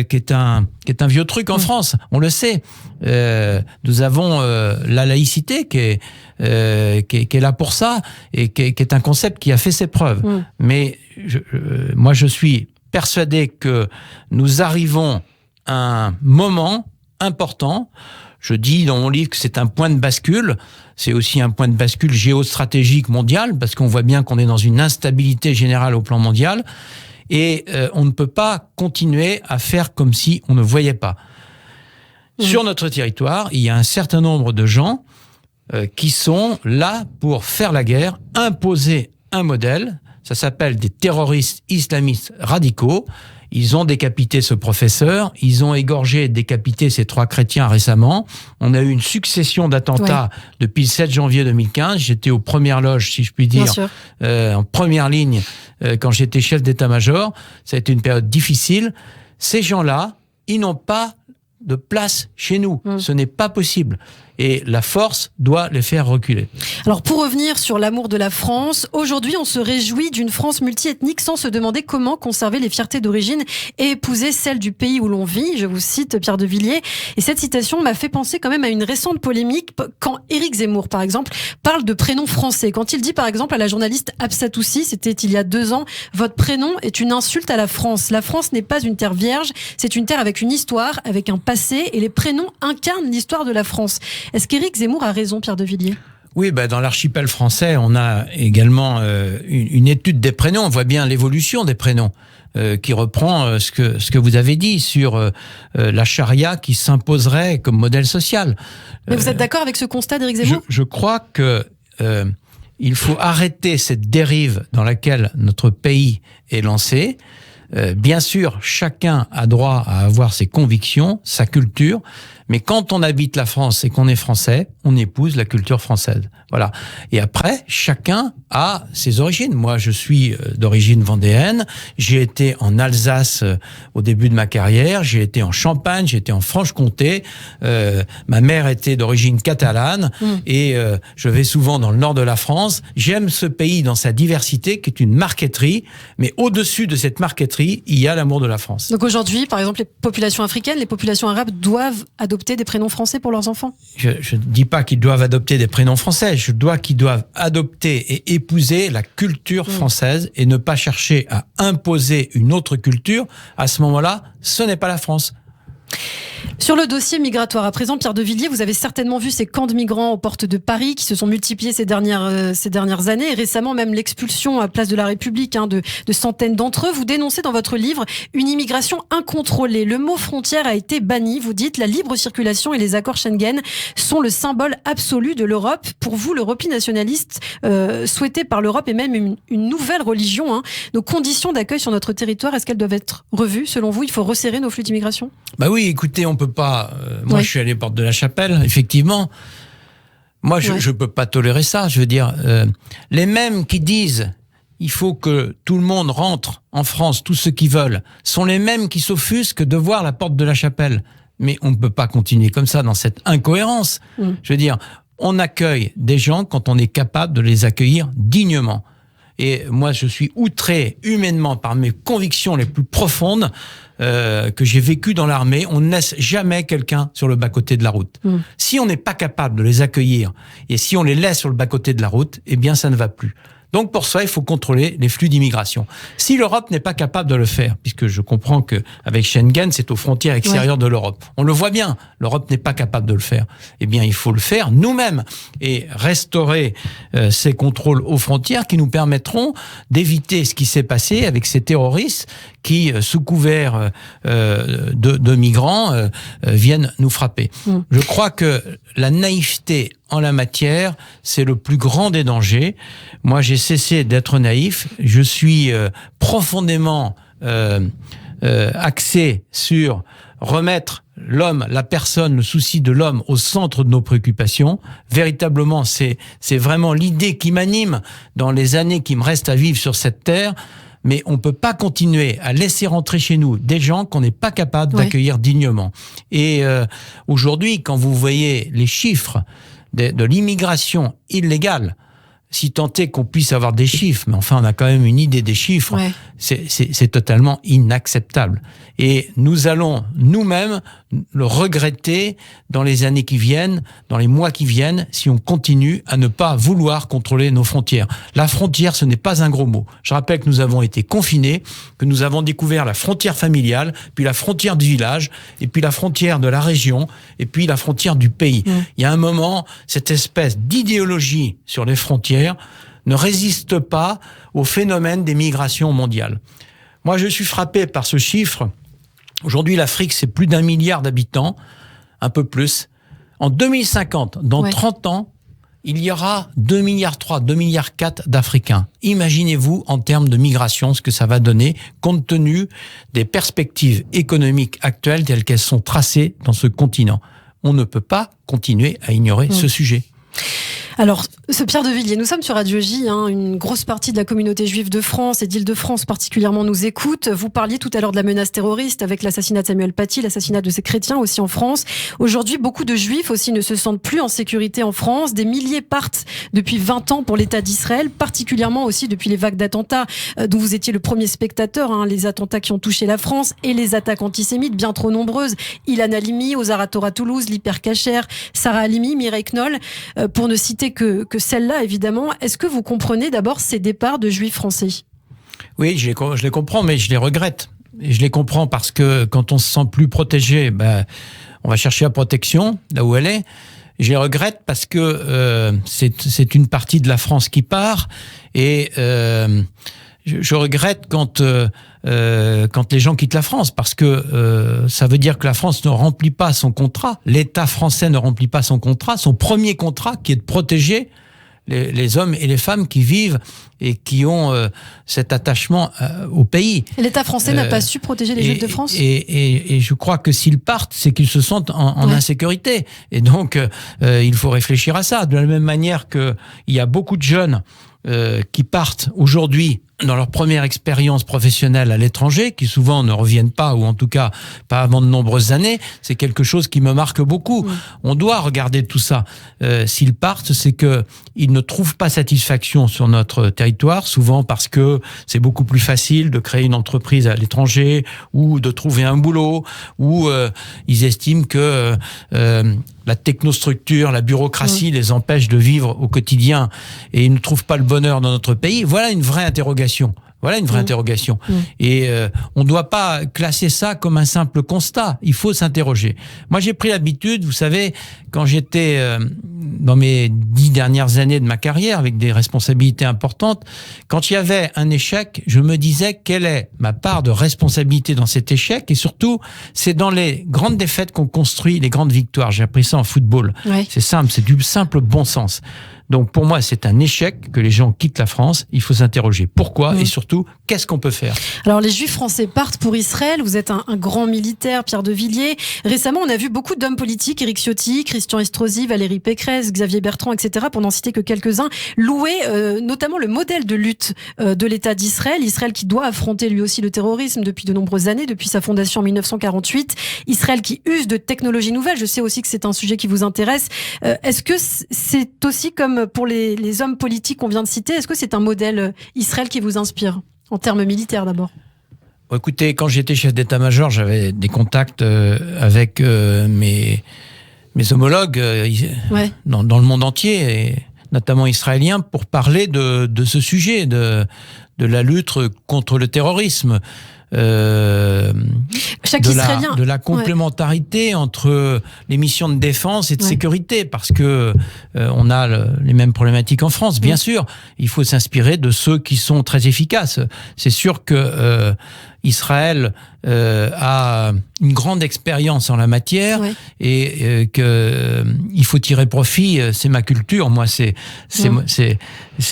S2: qui est un vieux truc en France, on le sait. Nous avons la laïcité qui est là pour ça et qui est un concept qui a fait ses preuves. Mais moi je suis persuadé que nous arrivons à un moment important. Je dis dans mon livre que c'est un point de bascule. C'est aussi un point de bascule géostratégique mondial, parce qu'on voit bien qu'on est dans une instabilité générale au plan mondial. Et on ne peut pas continuer à faire comme si on ne voyait pas. Sur notre territoire, il y a un certain nombre de gens qui sont là pour faire la guerre, imposer un modèle. Ça s'appelle des terroristes islamistes radicaux. Ils ont décapité ce professeur, ils ont égorgé et décapité ces 3 chrétiens récemment. On a eu une succession d'attentats depuis le 7 janvier 2015. J'étais aux premières loges, si je puis dire, en première ligne quand j'étais chef d'état-major. Ça a été une période difficile. Ces gens-là, ils n'ont pas de place chez nous. Ce n'est pas possible. Et la force doit les faire reculer.
S1: Alors pour revenir sur l'amour de la France, aujourd'hui on se réjouit d'une France multiethnique sans se demander comment conserver les fiertés d'origine et épouser celle du pays où l'on vit. Je vous cite Pierre de Villiers. Et cette citation m'a fait penser quand même à une récente polémique quand Éric Zemmour, par exemple, parle de prénom français. Quand il dit par exemple à la journaliste Absatoussi, c'était il y a 2 ans, votre prénom est une insulte à la France. La France n'est pas une terre vierge, c'est une terre avec une histoire, avec un passé, et les prénoms incarnent l'histoire de la France. Est-ce qu'Éric Zemmour a raison, Pierre de Villiers ?
S2: Oui, dans l'archipel français, on a également une étude des prénoms. On voit bien l'évolution des prénoms qui reprend ce que vous avez dit sur la charia qui s'imposerait comme modèle social.
S1: Mais vous êtes d'accord avec ce constat d'Éric Zemmour ?
S2: Je crois que il faut arrêter cette dérive dans laquelle notre pays est lancé. Bien sûr, chacun a droit à avoir ses convictions, sa culture, mais quand on habite la France et qu'on est français, on épouse la culture française. Voilà. Et après, chacun a ses origines. Moi, je suis d'origine vendéenne. J'ai été en Alsace au début de ma carrière. J'ai été en Champagne. J'ai été en Franche-Comté. Ma mère était d'origine catalane. Et je vais souvent dans le nord de la France. J'aime ce pays dans sa diversité, qui est une marqueterie. Mais au-dessus de cette marqueterie, il y a l'amour de la France.
S1: Donc aujourd'hui, par exemple, les populations africaines, les populations arabes doivent adopter des prénoms français pour leurs enfants ?
S2: Je ne dis pas qu'ils doivent adopter des prénoms français. Qu'ils doivent adopter et épouser la culture française et ne pas chercher à imposer une autre culture. À ce moment-là, ce n'est pas la France.
S1: Sur le dossier migratoire, à présent, Pierre de Villiers, vous avez certainement vu ces camps de migrants aux portes de Paris qui se sont multipliés ces dernières années, et récemment même l'expulsion à Place de la République de centaines d'entre eux. Vous dénoncez dans votre livre une immigration incontrôlée. Le mot frontière a été banni. Vous dites la libre circulation et les accords Schengen sont le symbole absolu de l'Europe. Pour vous, le repli nationaliste souhaité par l'Europe est même une nouvelle religion. Nos conditions d'accueil sur notre territoire, est-ce qu'elles doivent être revues ? Selon vous, il faut resserrer nos flux d'immigration ?
S2: Oui, écoutez, on peut pas. Moi, je suis allé porte de la Chapelle, effectivement. Moi, je peux pas tolérer ça. Je veux dire, les mêmes qui disent il faut que tout le monde rentre en France, tous ceux qui veulent, sont les mêmes qui s'offusquent de voir la porte de la Chapelle. Mais on ne peut pas continuer comme ça dans cette incohérence. Je veux dire, on accueille des gens quand on est capable de les accueillir dignement. Et moi, je suis outré humainement par mes convictions les plus profondes que j'ai vécues dans l'armée. On ne laisse jamais quelqu'un sur le bas-côté de la route. Si on n'est pas capable de les accueillir et si on les laisse sur le bas-côté de la route, eh bien, ça ne va plus. Donc, pour ça, il faut contrôler les flux d'immigration. Si l'Europe n'est pas capable de le faire, puisque je comprends que avec Schengen, c'est aux frontières extérieures de l'Europe. On le voit bien, l'Europe n'est pas capable de le faire. Eh bien, il faut le faire nous-mêmes et restaurer ces contrôles aux frontières qui nous permettront d'éviter ce qui s'est passé avec ces terroristes qui, sous couvert de migrants, viennent nous frapper. Je crois que la naïveté en la matière, c'est le plus grand des dangers. Moi, j'ai cessé d'être naïf. Je suis profondément axé sur remettre l'homme, la personne, le souci de l'homme au centre de nos préoccupations. Véritablement, c'est vraiment l'idée qui m'anime dans les années qui me restent à vivre sur cette terre. Mais on ne peut pas continuer à laisser rentrer chez nous des gens qu'on n'est pas capable d'accueillir dignement. Et aujourd'hui, quand vous voyez les chiffres de l'immigration illégale, si tant est qu'on puisse avoir des chiffres, mais enfin on a quand même une idée des chiffres, c'est totalement inacceptable. Et nous allons nous-mêmes le regretter dans les années qui viennent, dans les mois qui viennent, si on continue à ne pas vouloir contrôler nos frontières. La frontière, ce n'est pas un gros mot. Je rappelle que nous avons été confinés, que nous avons découvert la frontière familiale, puis la frontière du village, et puis la frontière de la région, et puis la frontière du pays. Il y a un moment, cette espèce d'idéologie sur les frontières ne résiste pas au phénomène des migrations mondiales. Moi, je suis frappé par ce chiffre. Aujourd'hui, l'Afrique, c'est plus d'1 milliard d'habitants, un peu plus. En 2050, dans 30 ans, il y aura 2,3 milliards, 2,4 milliards d'Africains. Imaginez-vous, en termes de migration, ce que ça va donner, compte tenu des perspectives économiques actuelles telles qu'elles sont tracées dans ce continent. On ne peut pas continuer à ignorer ce sujet.
S1: Alors, ce Pierre de Villiers, nous sommes sur Radio J, une grosse partie de la communauté juive de France et d'Île-de-France particulièrement nous écoute. Vous parliez tout à l'heure de la menace terroriste avec l'assassinat de Samuel Paty, l'assassinat de ces chrétiens aussi en France. Aujourd'hui, beaucoup de juifs aussi ne se sentent plus en sécurité en France. Des milliers partent depuis 20 ans pour l'État d'Israël, particulièrement aussi depuis les vagues d'attentats dont vous étiez le premier spectateur, les attentats qui ont touché la France et les attaques antisémites bien trop nombreuses. Ilan Halimi, Ozar Torah Toulouse, l'Hyper Cacher, Sarah Halimi, Mireille Knoll, pour ne citer que celle-là, évidemment. Est-ce que vous comprenez d'abord ces départs de juifs français ?
S2: Oui, je les comprends, mais je les regrette. Et je les comprends parce que quand on se sent plus protégé, on va chercher la protection là où elle est. Je les regrette parce que c'est une partie de la France qui part. Et je regrette quand les gens quittent la France, parce que ça veut dire que la France ne remplit pas son contrat. L'État français ne remplit pas son contrat, son premier contrat, qui est de protéger les hommes et les femmes qui vivent et qui ont cet attachement au pays.
S1: L'État français n'a pas su protéger les Juifs de France.
S2: Et je crois que s'ils partent, c'est qu'ils se sentent en insécurité. Et donc, il faut réfléchir à ça. De la même manière qu'il y a beaucoup de jeunes qui partent aujourd'hui dans leur première expérience professionnelle à l'étranger, qui souvent ne reviennent pas, ou en tout cas pas avant de nombreuses années, c'est quelque chose qui me marque beaucoup. On doit regarder tout ça. S'ils partent, c'est que ils ne trouvent pas satisfaction sur notre territoire, souvent parce que c'est beaucoup plus facile de créer une entreprise à l'étranger, ou de trouver un boulot, ou ils estiment que la technostructure, la bureaucratie les empêche de vivre au quotidien, et ils ne trouvent pas le bonheur dans notre pays. Voilà une vraie interrogation. Et on ne doit pas classer ça comme un simple constat. Il faut s'interroger. Moi, j'ai pris l'habitude, vous savez, quand j'étais dans mes 10 dernières années de ma carrière, avec des responsabilités importantes, quand il y avait un échec, je me disais quelle est ma part de responsabilité dans cet échec, et surtout, c'est dans les grandes défaites qu'on construit les grandes victoires. J'ai appris ça en football. C'est simple, c'est du simple bon sens. Donc pour moi, c'est un échec que les gens quittent la France. Il faut s'interroger pourquoi et surtout, qu'est-ce qu'on peut faire ?
S1: Alors les Juifs français partent pour Israël. Vous êtes un grand militaire, Pierre de Villiers. Récemment, on a vu beaucoup d'hommes politiques, Éric Ciotti, Christian Estrosi, Valérie Pécresse, Xavier Bertrand, etc., pour n'en citer que quelques-uns, louer notamment le modèle de lutte de l'État d'Israël. Israël qui doit affronter lui aussi le terrorisme depuis de nombreuses années, depuis sa fondation en 1948. Israël qui use de technologies nouvelles. Je sais aussi que c'est un sujet qui vous intéresse. Est-ce que c'est aussi comme pour les hommes politiques qu'on vient de citer, est-ce que c'est un modèle Israël qui vous inspire, en termes militaires d'abord ?
S2: Écoutez, quand j'étais chef d'état-major, j'avais des contacts avec mes homologues dans le monde entier, et notamment israéliens, pour parler de ce sujet, de la lutte contre le terrorisme.
S1: Chaque Israélien.
S2: De la complémentarité entre les missions de défense et de sécurité, parce que on a les mêmes problématiques en France, bien sûr. Il faut s'inspirer de ceux qui sont très efficaces. C'est sûr que Israël a une grande expérience en la matière et que il faut tirer profit. C'est ma culture, moi, c'est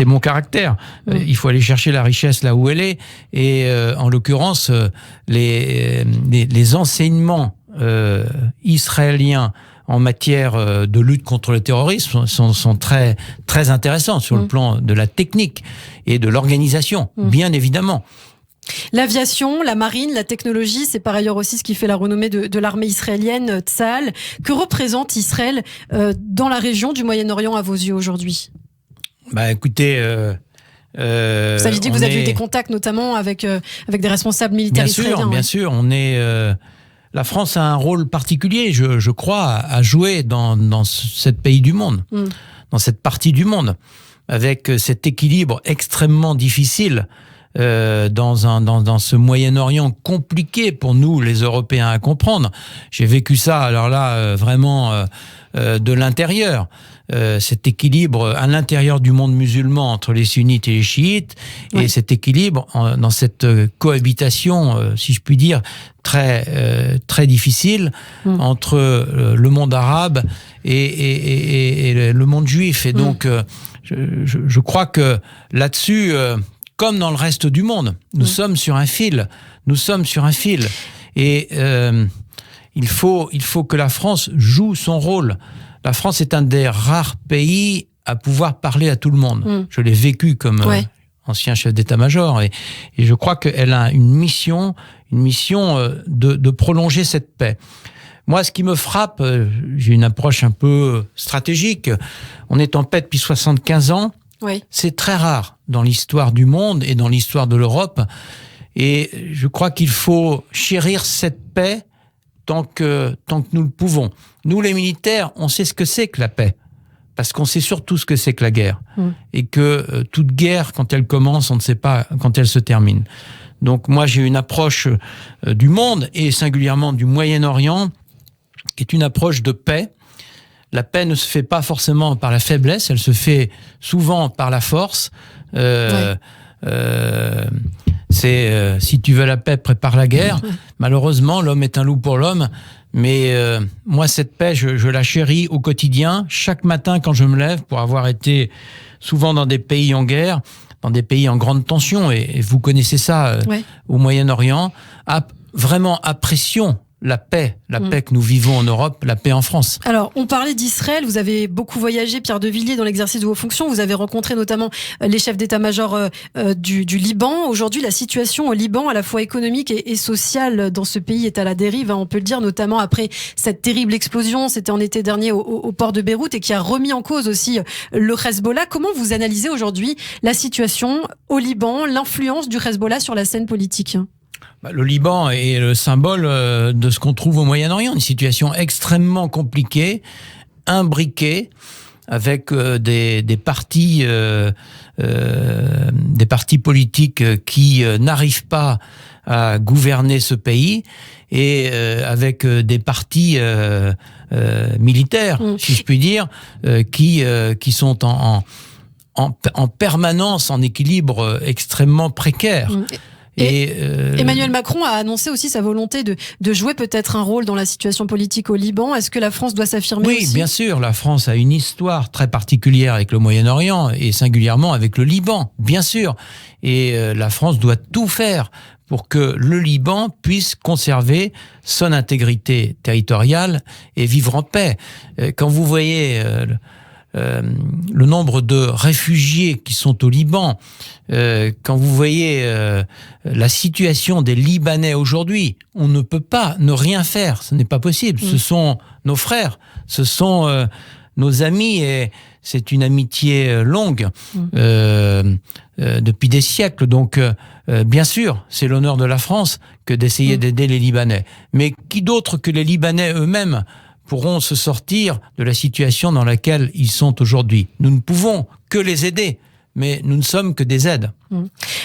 S2: mon caractère. Il faut aller chercher la richesse là où elle est, et en l'occurrence les enseignements israéliens en matière de lutte contre le terrorisme sont très très intéressants sur le plan de la technique et de l'organisation, bien évidemment.
S1: L'aviation, la marine, la technologie, c'est par ailleurs aussi ce qui fait la renommée de l'armée israélienne, Tsahal. Que représente Israël dans la région du Moyen-Orient à vos yeux aujourd'hui ?
S2: Écoutez...
S1: vous aviez dit que vous aviez eu des contacts notamment avec des responsables militaires israéliens.
S2: Bien sûr. La France a un rôle particulier, je crois, à jouer dans cette pays du monde, dans cette partie du monde, avec cet équilibre extrêmement difficile dans ce Moyen-Orient compliqué pour nous, les Européens, à comprendre. J'ai vécu ça, alors là, vraiment de l'intérieur. Cet équilibre à l'intérieur du monde musulman entre les sunnites et les chiites, et cet équilibre dans cette cohabitation, si je puis dire, très difficile entre le monde arabe et le monde juif. Et donc, je crois que là-dessus, comme dans le reste du monde, nous sommes sur un fil. Et il faut que la France joue son rôle. La France est un des rares pays à pouvoir parler à tout le monde. Je l'ai vécu comme ancien chef d'état-major, et je crois qu'elle a une mission de prolonger cette paix. Moi, ce qui me frappe, j'ai une approche un peu stratégique. On est en paix depuis 75 ans. Oui. C'est très rare dans l'histoire du monde et dans l'histoire de l'Europe. Et je crois qu'il faut chérir cette paix tant que nous le pouvons. Nous, les militaires, on sait ce que c'est que la paix, parce qu'on sait surtout ce que c'est que la guerre. Et que toute guerre, quand elle commence, on ne sait pas quand elle se termine. Donc moi, j'ai une approche du monde, et singulièrement du Moyen-Orient, qui est une approche de paix. La paix ne se fait pas forcément par la faiblesse, elle se fait souvent par la force. Si tu veux la paix, prépare la guerre. Malheureusement, l'homme est un loup pour l'homme. Mais moi, cette paix, je la chéris au quotidien, chaque matin quand je me lève, pour avoir été souvent dans des pays en guerre, dans des pays en grande tension, et vous connaissez ça au Moyen-Orient. Vraiment apprécions la paix que nous vivons en Europe, la paix en France.
S1: Alors, on parlait d'Israël, vous avez beaucoup voyagé, Pierre de Villiers, dans l'exercice de vos fonctions, vous avez rencontré notamment les chefs d'état-major du Liban. Aujourd'hui, la situation au Liban, à la fois économique et sociale dans ce pays, est à la dérive, on peut le dire, notamment après cette terrible explosion, c'était en été dernier au port de Beyrouth, et qui a remis en cause aussi le Hezbollah. Comment vous analysez aujourd'hui la situation au Liban, l'influence du Hezbollah sur la scène politique ?
S2: Le Liban est le symbole de ce qu'on trouve au Moyen-Orient, une situation extrêmement compliquée, imbriquée, avec des partis politiques qui n'arrivent pas à gouverner ce pays, et avec des partis militaires, si je puis dire, qui sont en permanence en équilibre extrêmement précaire.
S1: Emmanuel Macron a annoncé aussi sa volonté de jouer peut-être un rôle dans la situation politique au Liban. Est-ce que la France doit s'affirmer aussi ?
S2: Oui, bien sûr. La France a une histoire très particulière avec le Moyen-Orient, et singulièrement avec le Liban, bien sûr. Et la France doit tout faire pour que le Liban puisse conserver son intégrité territoriale et vivre en paix. Quand vous voyez le nombre de réfugiés qui sont au Liban, quand vous voyez la situation des Libanais aujourd'hui, on ne peut pas ne rien faire, ce n'est pas possible. Ce sont nos frères, ce sont nos amis, et c'est une amitié longue depuis des siècles. Donc, bien sûr, c'est l'honneur de la France que d'essayer d'aider les Libanais. Mais qui d'autre que les Libanais eux-mêmes pourront se sortir de la situation dans laquelle ils sont aujourd'hui? Nous ne pouvons que les aider, mais nous ne sommes que des aides.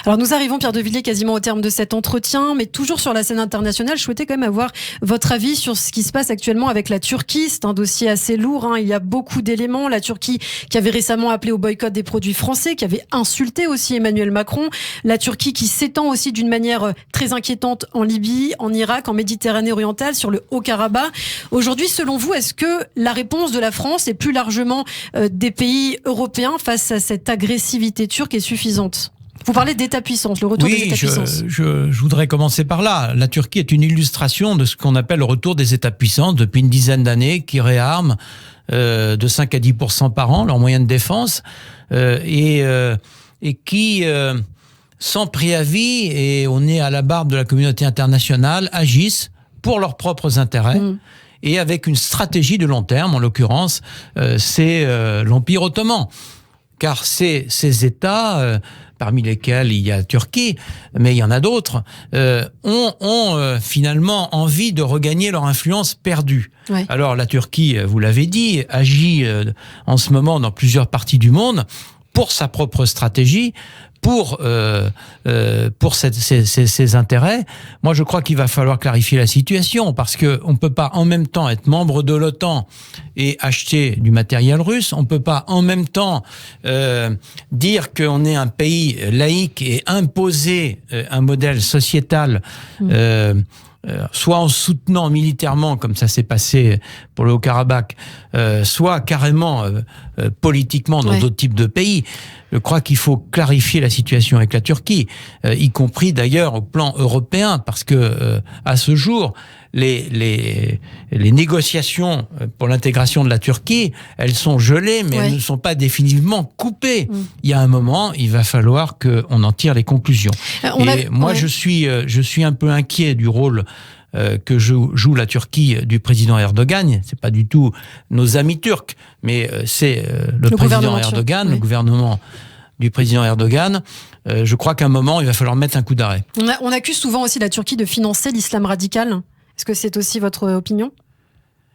S1: Alors nous arrivons, Pierre de Villiers, quasiment au terme de cet entretien, mais toujours sur la scène internationale. Je souhaitais quand même avoir votre avis sur ce qui se passe actuellement avec la Turquie. C'est un dossier assez lourd, il y a beaucoup d'éléments. La Turquie qui avait récemment appelé au boycott des produits français, qui avait insulté aussi Emmanuel Macron. La Turquie qui s'étend aussi d'une manière très inquiétante en Libye, en Irak, en Méditerranée orientale, sur le Haut-Karabakh. Aujourd'hui, selon vous, est-ce que la réponse de la France et plus largement des pays européens face à cette agressivité turque est suffisante ? Vous parlez d'État-puissance, le retour des États-puissance.
S2: Je voudrais commencer par là. La Turquie est une illustration de ce qu'on appelle le retour des États-puissance depuis une dizaine d'années, qui réarment de 5 à 10% par an leurs moyens de défense, et qui, sans préavis, et on est à la barbe de la communauté internationale, agissent pour leurs propres intérêts. Et avec une stratégie de long terme, en l'occurrence, c'est l'Empire ottoman. car ces États, parmi lesquels il y a Turquie, mais il y en a d'autres, ont finalement envie de regagner leur influence perdue.
S1: Ouais. cette
S2: Alors la Turquie, vous l'avez dit, agit en ce moment dans plusieurs parties du monde pour sa propre stratégie, pour ses intérêts. Moi, je crois qu'il va falloir clarifier la situation, parce que on peut pas en même temps être membre de l'OTAN et acheter du matériel russe. On peut pas en même temps dire qu'on est un pays laïque et imposer un modèle sociétal. Soit en soutenant militairement, comme ça s'est passé pour le Haut-Karabakh, soit carrément politiquement dans d'autres types de pays. Je crois qu'il faut clarifier la situation avec la Turquie, y compris d'ailleurs au plan européen, parce que à ce jour, les négociations pour l'intégration de la Turquie, elles sont gelées, mais elles ne sont pas définitivement coupées. Il y a un moment, il va falloir qu'on en tire les conclusions. Je suis un peu inquiet du rôle que joue la Turquie du président Erdogan. C'est pas du tout nos amis turcs, mais c'est le président Erdogan, le gouvernement du président Erdogan. Je crois qu'à un moment, il va falloir mettre un coup d'arrêt.
S1: On accuse souvent aussi la Turquie de financer l'islam radical. Est-ce que c'est aussi votre opinion ?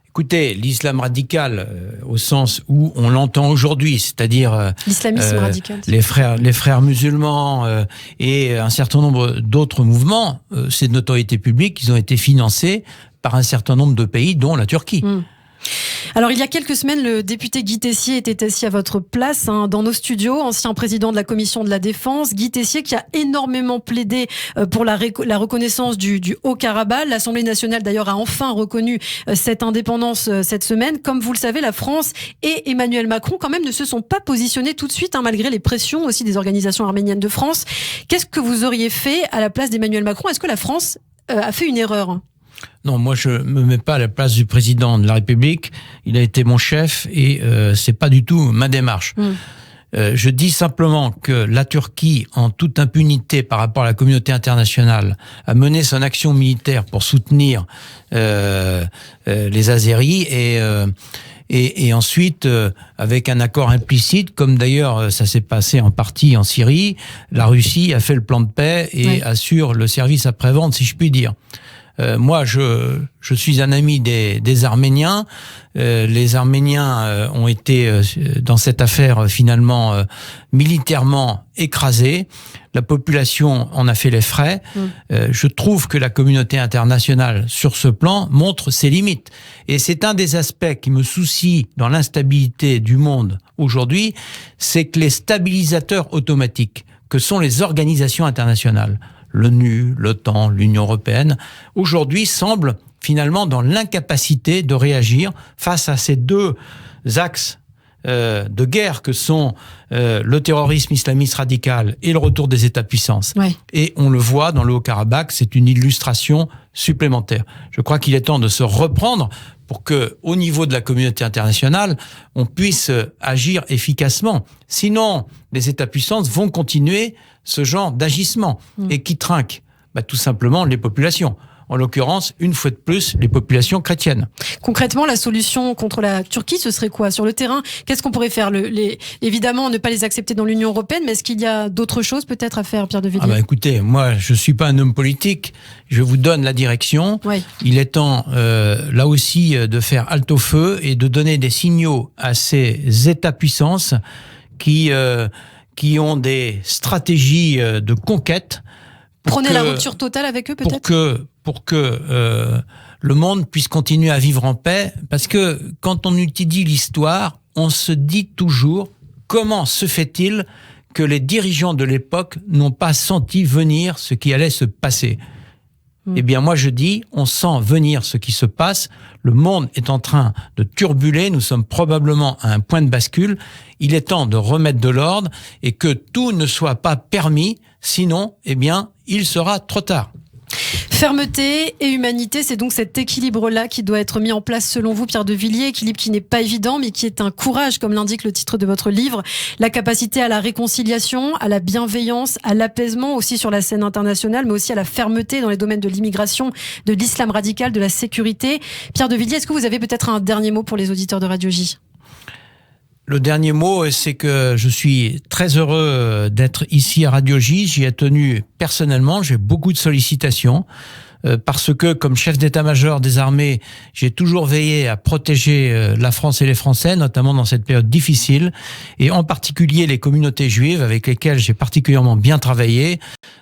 S2: Écoutez, l'islam radical, au sens où on l'entend aujourd'hui, c'est-à-dire
S1: l'islamisme radical,
S2: les frères musulmans et un certain nombre d'autres mouvements, c'est de notoriété publique, ils ont été financés par un certain nombre de pays, dont la Turquie.
S1: Alors, il y a quelques semaines, le député Guy Tessier était assis à votre place dans nos studios, ancien président de la Commission de la Défense. Guy Tessier qui a énormément plaidé pour la reconnaissance du Haut-Karabakh. L'Assemblée nationale, d'ailleurs, a enfin reconnu cette indépendance cette semaine. Comme vous le savez, la France et Emmanuel Macron, quand même, ne se sont pas positionnés tout de suite, malgré les pressions aussi des organisations arméniennes de France. Qu'est-ce que vous auriez fait à la place d'Emmanuel Macron ? Est-ce que la France a fait une erreur ?
S2: Non, moi je me mets pas à la place du président de la République. Il a été mon chef et c'est pas du tout ma démarche. Je dis simplement que la Turquie, en toute impunité par rapport à la communauté internationale, a mené son action militaire pour soutenir les Azéris et ensuite, avec un accord implicite, comme d'ailleurs ça s'est passé en partie en Syrie, la Russie a fait le plan de paix et assure le service après-vente, si je puis dire. Moi, je suis un ami des Arméniens. Les Arméniens ont été, dans cette affaire, finalement, militairement écrasés. La population en a fait les frais. Je trouve que la communauté internationale, sur ce plan, montre ses limites. Et c'est un des aspects qui me soucie dans l'instabilité du monde aujourd'hui, c'est que les stabilisateurs automatiques, que sont les organisations internationales, l'ONU, l'OTAN, l'Union européenne, aujourd'hui semblent finalement dans l'incapacité de réagir face à ces deux axes de guerre que sont le terrorisme islamiste radical et le retour des États-puissances. Et on le voit dans le Haut-Karabakh, c'est une illustration supplémentaire. Je crois qu'il est temps de se reprendre pour que, au niveau de la communauté internationale, on puisse agir efficacement. Sinon, les États-puissances vont continuer ce genre d'agissement et qui trinque tout simplement les populations. En l'occurrence, une fois de plus, les populations chrétiennes.
S1: Concrètement, la solution contre la Turquie, ce serait quoi ? Sur le terrain, qu'est-ce qu'on pourrait faire ? Évidemment, ne pas les accepter dans l'Union européenne, mais est-ce qu'il y a d'autres choses peut-être à faire, Pierre de Villiers ?
S2: Écoutez, moi, je suis pas un homme politique. Je vous donne la direction. Il est temps, là aussi, de faire halte au feu et de donner des signaux à ces États-puissances qui ont des stratégies de conquête.
S1: Prenez la rupture totale avec eux, peut-être ?
S2: Pour que le monde puisse continuer à vivre en paix, parce que quand on étudie l'histoire, on se dit toujours comment se fait-il que les dirigeants de l'époque n'ont pas senti venir ce qui allait se passer. Eh bien, moi je dis, on sent venir ce qui se passe. Le monde est en train de turbuler. Nous sommes probablement à un point de bascule. Il est temps de remettre de l'ordre et que tout ne soit pas permis. Sinon, eh bien, il sera trop tard.
S1: Fermeté et humanité, c'est donc cet équilibre-là qui doit être mis en place selon vous, Pierre de Villiers, équilibre qui n'est pas évident, mais qui est un courage, comme l'indique le titre de votre livre, la capacité à la réconciliation, à la bienveillance, à l'apaisement aussi sur la scène internationale, mais aussi à la fermeté dans les domaines de l'immigration, de l'islam radical, de la sécurité. Pierre de Villiers, est-ce que vous avez peut-être un dernier mot pour les auditeurs de Radio J ?
S2: Le dernier mot, c'est que je suis très heureux d'être ici à Radio J. J'y ai tenu personnellement, j'ai beaucoup de sollicitations. Parce que, comme chef d'état-major des armées, j'ai toujours veillé à protéger la France et les Français, notamment dans cette période difficile, et en particulier les communautés juives avec lesquelles j'ai particulièrement bien travaillé.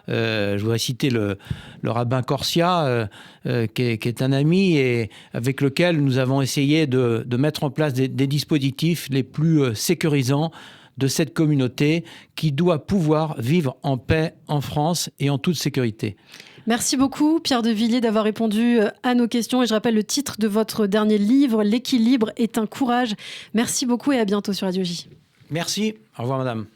S2: Je voudrais citer le rabbin Corsia, qui est un ami et avec lequel nous avons essayé de mettre en place des dispositifs les plus sécurisants de cette communauté qui doit pouvoir vivre en paix en France et en toute sécurité.
S1: Merci beaucoup Pierre de Villiers d'avoir répondu à nos questions et je rappelle le titre de votre dernier livre, L'équilibre est un courage. Merci beaucoup et à bientôt sur Radio J.
S2: Merci, au revoir madame.